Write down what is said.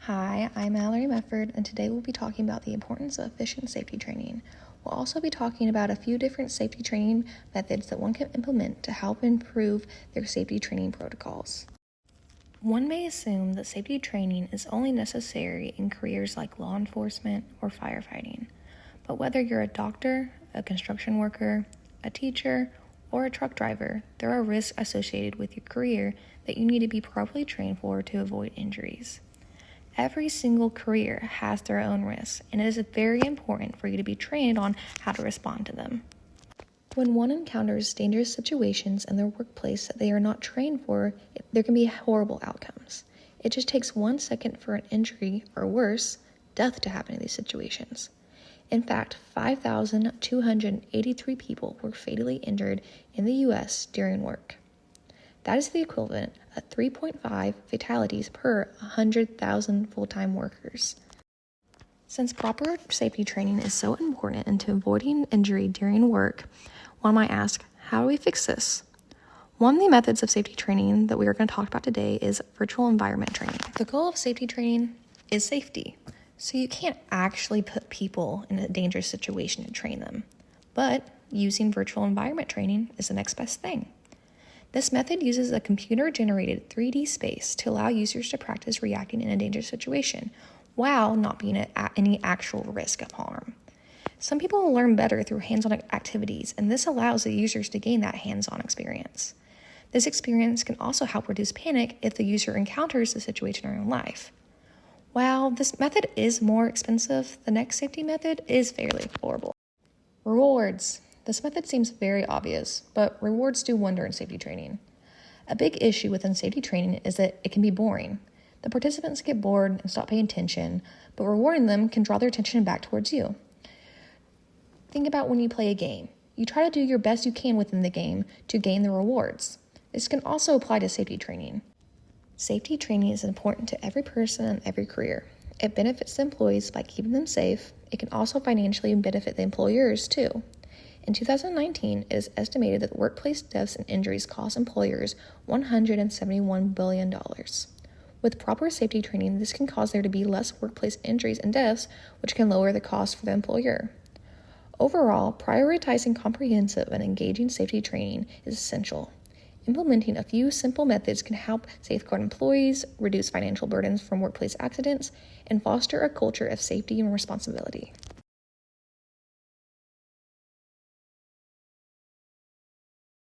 Hi, I'm Mallory Mefford, and today we'll be talking about the importance of efficient safety training. We'll also be talking about a few different safety training methods that one can implement to help improve their safety training protocols. One may assume that safety training is only necessary in careers like law enforcement or firefighting. But whether you're a doctor, a construction worker, a teacher, or a truck driver, there are risks associated with your career that you need to be properly trained for to avoid injuries. Every single career has their own risks, and it is very important for you to be trained on how to respond to them. When one encounters dangerous situations in their workplace that they are not trained for, there can be horrible outcomes. It just takes 1 second for an injury, or worse, death to happen in these situations. In fact, 5,283 people were fatally injured in the U.S. during work. That is the equivalent of 3.5 fatalities per 100,000 full-time workers. Since proper safety training is so important into avoiding injury during work, one might ask, how do we fix this? One of the methods of safety training that we are going to talk about today is virtual environment training. The goal of safety training is safety, so you can't actually put people in a dangerous situation and train them. But using virtual environment training is the next best thing. This method uses a computer-generated 3D space to allow users to practice reacting in a dangerous situation while not being at any actual risk of harm. Some people will learn better through hands-on activities, and this allows the users to gain that hands-on experience. This experience can also help reduce panic if the user encounters the situation in real life. While this method is more expensive, the next safety method is fairly affordable. Rewards. This method seems very obvious, but rewards do wonder in safety training. A big issue within safety training is that it can be boring. The participants get bored and stop paying attention, but rewarding them can draw their attention back towards you. Think about when you play a game. You try to do your best you can within the game to gain the rewards. This can also apply to safety training. Safety training is important to every person and every career. It benefits the employees by keeping them safe. It can also financially benefit the employers too. In 2019, it is estimated that workplace deaths and injuries cost employers $171 billion. With proper safety training, this can cause there to be less workplace injuries and deaths, which can lower the cost for the employer. Overall, prioritizing comprehensive and engaging safety training is essential. Implementing a few simple methods can help safeguard employees, reduce financial burdens from workplace accidents, and foster a culture of safety and responsibility.